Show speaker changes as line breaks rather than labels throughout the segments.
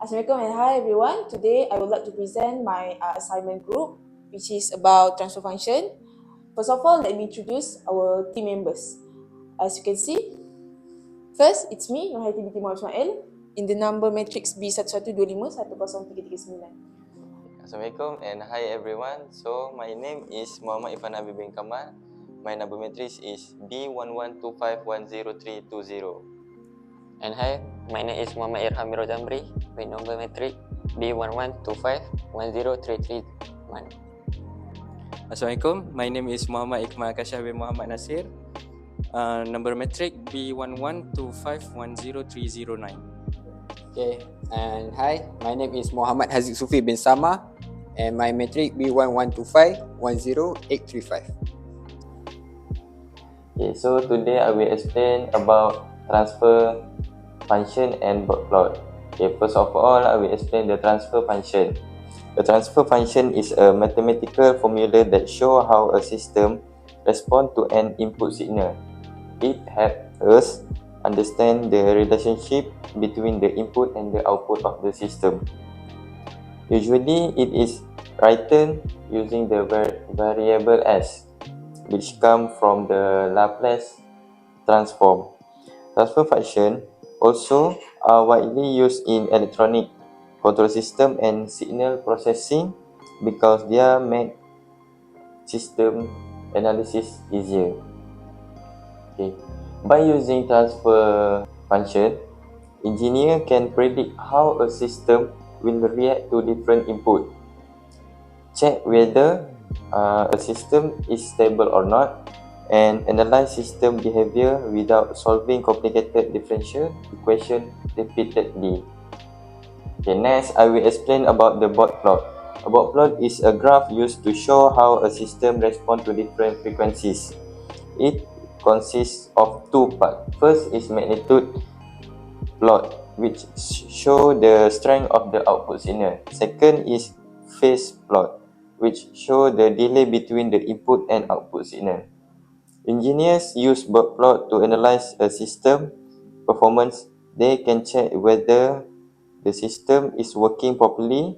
Assalamualaikum and hi everyone. Today I would like to present my assignment group, which is about transfer function. First of all, let me introduce our team members. As you can see, first it's me, Nurhayati binti Muhammad Ismail, in the number matrix B1125103339.
Assalamualaikum and hi everyone. So my name is Muhammad Irfan Habib bin Kamal. My number matrix is B1125103320.
And hi, my name is Muhammad Irham Mirojamri with number matric B1125103331.
Assalamualaikum, my name is Muhammad Iqmal Akashah bin Muhammad Nasir. Number matric B1125103009.
Okay, and hi, my name is Muhammad Haziq Sufi bin Sama and my matric B1125103835.
Okay, so today I will explain about transfer function and dot plot. Okay, first of all, I will explain the transfer function. The transfer function is a mathematical formula that shows how a system responds to an input signal. It helps us understand the relationship between the input and the output of the system. Usually, it is written using the variable s, which comes from the Laplace transform. Transfer function also are widely used in electronic control system and signal processing because they make system analysis easier. Okay. By using transfer function, engineer can predict how a system will react to different input, check whether a system is stable or not, and analyze system behavior without solving complicated differential equation repeatedly. Okay, next I will explain about the dot plot. A dot plot is a graph used to show how a system responds to different frequencies. It consists of two parts. First is magnitude plot, which show the strength of the output signal. Second is phase plot, which show the delay between the input and output signal. Engineers use dot plot to analyze a system performance. They can check whether the system is working properly,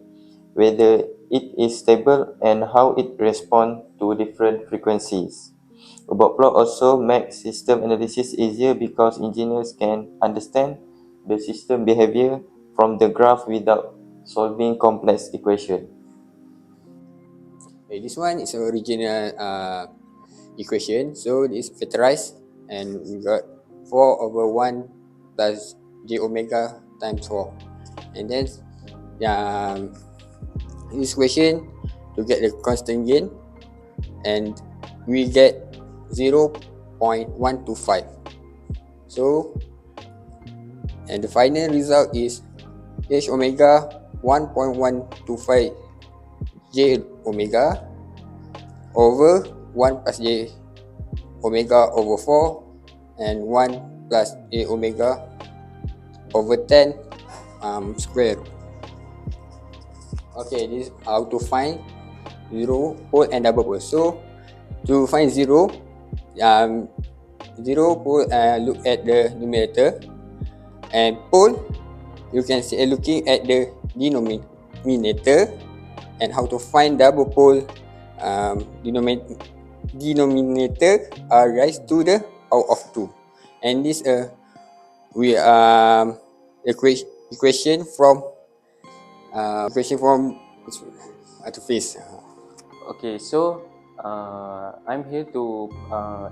whether it is stable, and how it responds to different frequencies. A dot plot also makes system analysis easier because engineers can understand the system behavior from the graph without solving complex equations.
Okay, this one is original equation, so it's factorized and we got 4/1 plus j omega times 4, and then this equation to get the constant gain, and we get 0.125. So and the final result is h omega 1.125 j omega over 1 plus j omega over 4 and 1 plus j omega over 10 square. Okay, this is how to find zero pole and double pole. So to find zero pole, look at the numerator, and pole you can see looking at the denominator. And how to find double pole, denominator raised to the power of 2, and this we equation from to face.
Okay, so I'm here to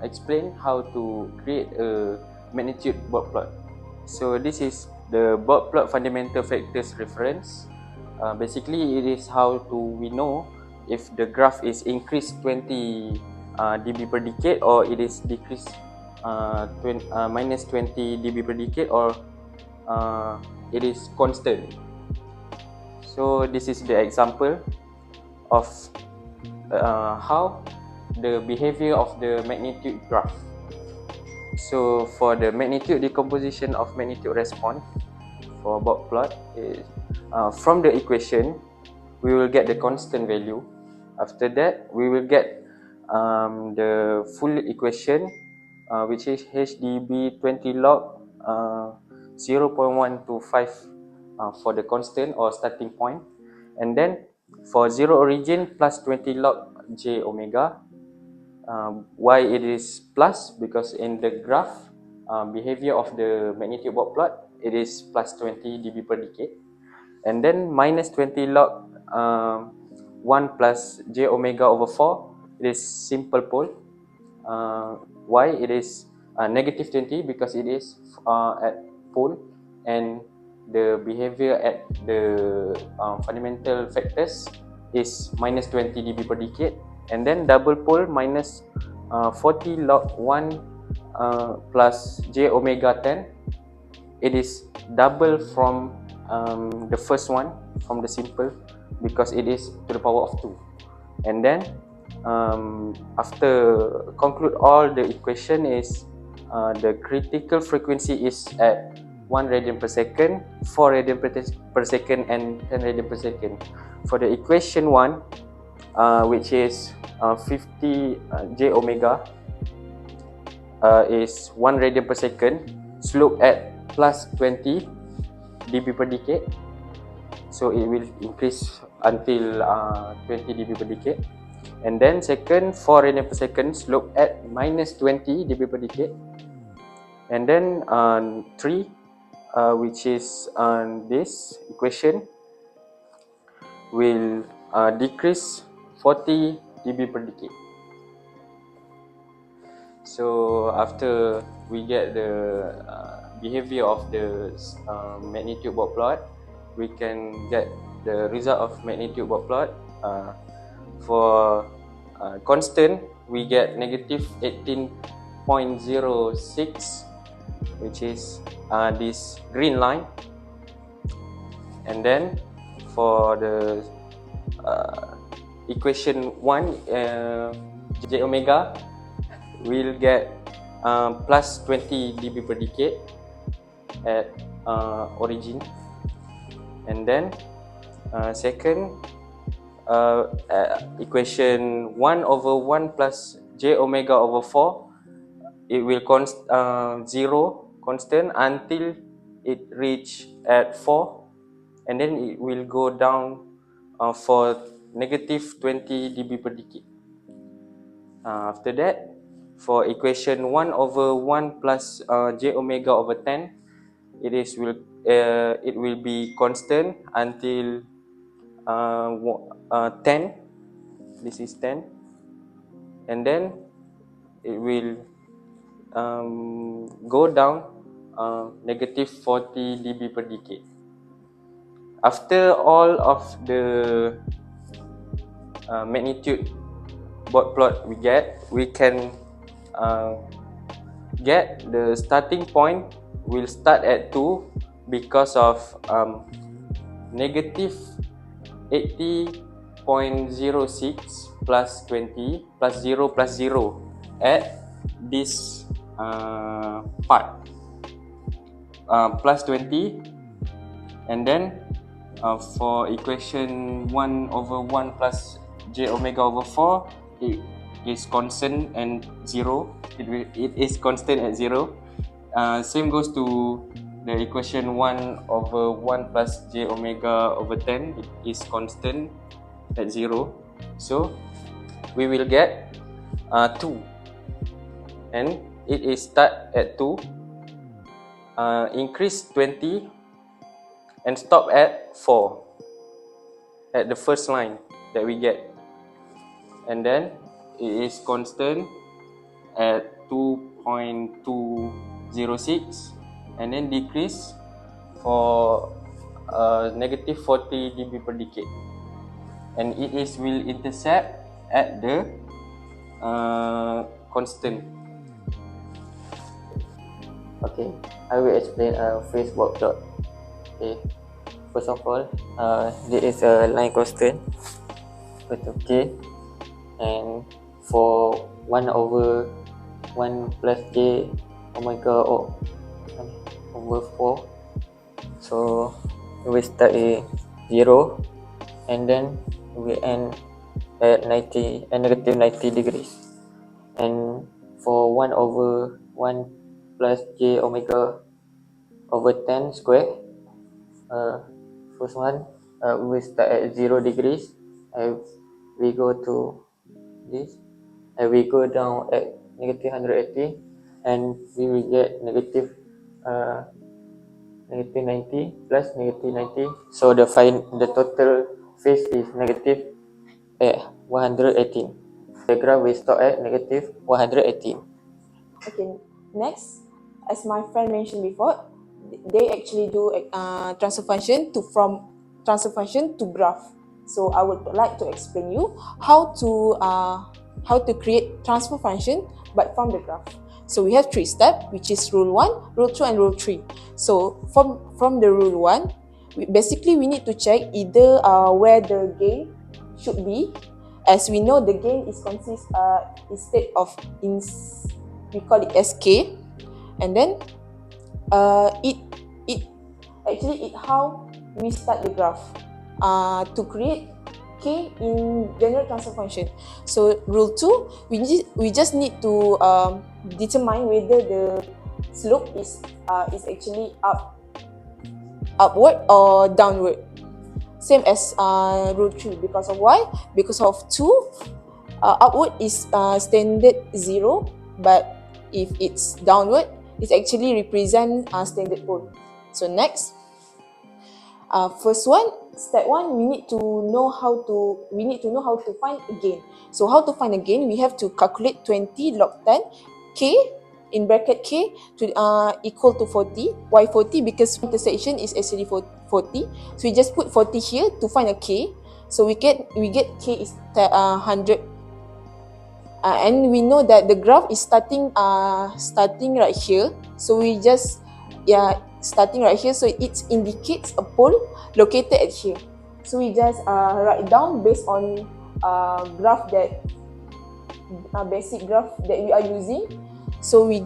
explain how to create a magnitude dot plot. So this is the dot plot fundamental factors reference. Basically, it is how we know if the graph is increased 20 dB per decade, or it is decreased minus 20 dB per decade, or it is constant. So this is the example of how the behavior of the magnitude graph. So for the magnitude decomposition of magnitude response for dot plot is from the equation we will get the constant value. After that we will get the full equation, which is HDB 20 log 0.125 for the constant or starting point. And then for zero origin, plus 20 log j omega. Why it is plus? Because in the graph behavior of the magnitude dot plot, it is plus 20 dB per decade. And then minus 20 log 1 plus j omega over 4, it is simple pole. Why it is negative 20? Because it is at pole, and the behavior at the fundamental factors is minus 20 dB per decade. And then double pole minus 40 log 1 plus j omega 10, it is double from the first one, from the simple, because it is to the power of 2. And then after conclude all the equation is the critical frequency is at 1 radian per second, 4 radian per second, and 10 radian per second. For the equation 1, which is 50 j omega is 1 radian per second, slope at plus 20 dB per decade, so it will increase until 20 dB per decade. And then second, 4 radian per second, slope at minus 20 dB per decade. And then 3, which is this equation, will decrease 40 dB per decade. So after we get the behavior of the magnitude dot plot, we can get the result of magnitude dot plot. For constant, we get negative 18.06, which is this green line. And then for the equation 1, j omega will get plus 20 dB per decade at origin. And then second, equation 1 over 1 plus j omega over 4, it will zero constant until it reach at 4, and then it will go down for negative 20 dB per decade. After that, for equation 1 over 1 plus j omega over 10, it will be constant until 10. This is 10, and then it will go down negative 40 dB per decade. After all of the magnitude dot plot we can get the starting point will start at 2 because of negative 80.06 plus 20 plus 0 plus 0 at this part, plus 20. And then for equation 1 over 1 plus j omega over 4, it is constant and 0. It is constant at 0. Same goes to the equation 1 over 1 plus j omega over 10. It is constant at 0. So we will get 2, and it is start at 2, increase 20, and stop at 4 at the first line that we get. And then it is constant at 2.206, and then decrease for negative 40 dB per decade, and it will intercept at the constant.
Okay, I will explain a phase dot plot. Okay, first of all, there is a line constant equal to k, and for 1 over 1 plus j omega over 4, so we start at 0, and then we end at negative 90 degrees. And for 1 over 1 plus j omega over 10 square, first one, we start at 0 degrees, and we go to this, and we go down at negative 180, and we will get negative 90 plus negative 90. So the total phase is negative at 118. The graph will stop at negative 118.
Okay, next, as my friend mentioned before, they actually do transfer function to graph. So I would like to explain you how to create transfer function but from the graph. So we have 3 steps, which is rule 1, rule 2, and rule 3. So from the rule 1, we need to check either where the gain should be. As we know, the gain is instead of we call it SK, and then it how we start the graph to create K in general transfer function. So rule 2, we just need to determine whether the slope is actually upward or downward. Same as rule 3. Because of why? Because of 2, upward is standard 0, but if it's downward, it actually represent standard pole. So next, step 1, we need to know how to find a gain. So how to find a gain? We have to calculate 20 log 10 K in bracket K to equal to 40. Why 40? Because intersection is actually 40. So we just put 40 here to find a K. So we get K is 100. And we know that the graph is starting right here. So we just starting right here. So it indicates a pole located at here. So we just write down based on basic graph that we are using. So we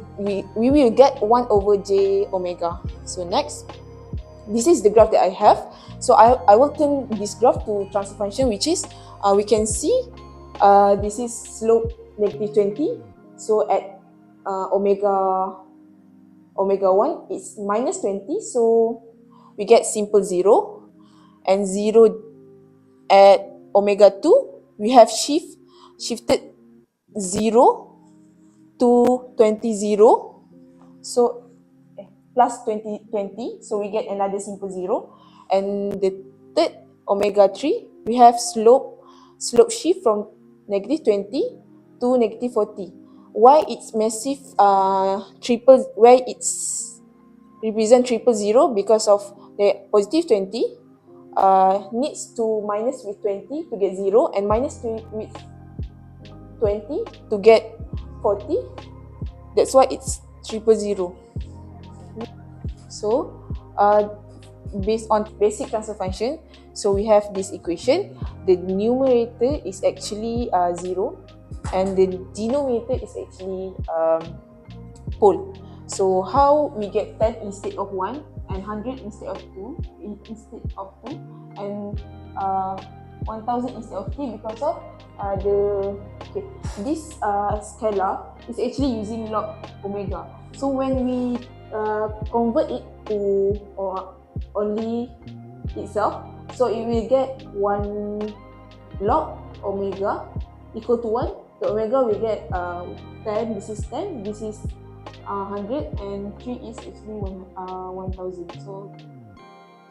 will get 1 over j omega. So next, this is the graph that I have. So I will turn this graph to transfer function, which is we can see this is slope negative 20. So at omega 1 is minus 20. So we get simple 0, and 0 at omega 2 we have shifted 0 to 20 0. So plus 20 20. So we get another simple 0. And the third omega 3 we have slope shift from negative 20 to negative 40. Why it's massive triple? Why it's represent 000? Because of the positive 20 needs to minus with 20 to get 0, and minus with 20 to get 40. That's why it's 000. So based on basic transfer function, so we have this equation. The numerator is actually 0, and the denominator is actually pole. So how we get 10 instead of 1, and 100 instead of 2, and 1000 instead of 3, because of this scalar is actually using log omega. So when we convert it to only itself, so it will get 1 log omega equal to 1. The omega will get 10. This is 10. This is 100, and 3 is actually 1000. So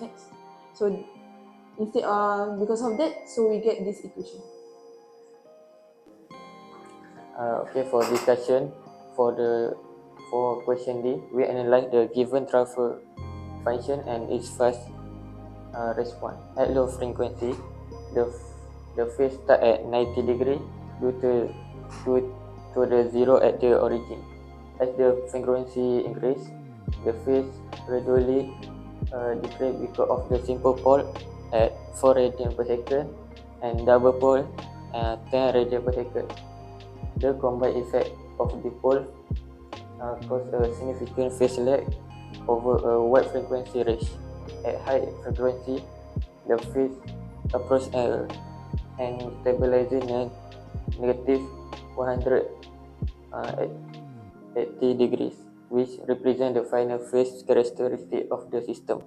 next, so instead because of that, so we get this equation.
Okay, for discussion, for question D, we analyze the given transfer function and its fast response. At low frequency, the phase start at 90 degree due to the 0 at the origin. As the frequency increase, the phase gradually decrease because of the simple pole at 4 radian per second and double pole at 10 radian per second. The combined effect of the pole cause a significant phase lag over a wide frequency range. At high frequency, the phase approach and stabilizing at negative 180 degrees, which represent the final phase characteristic of the system.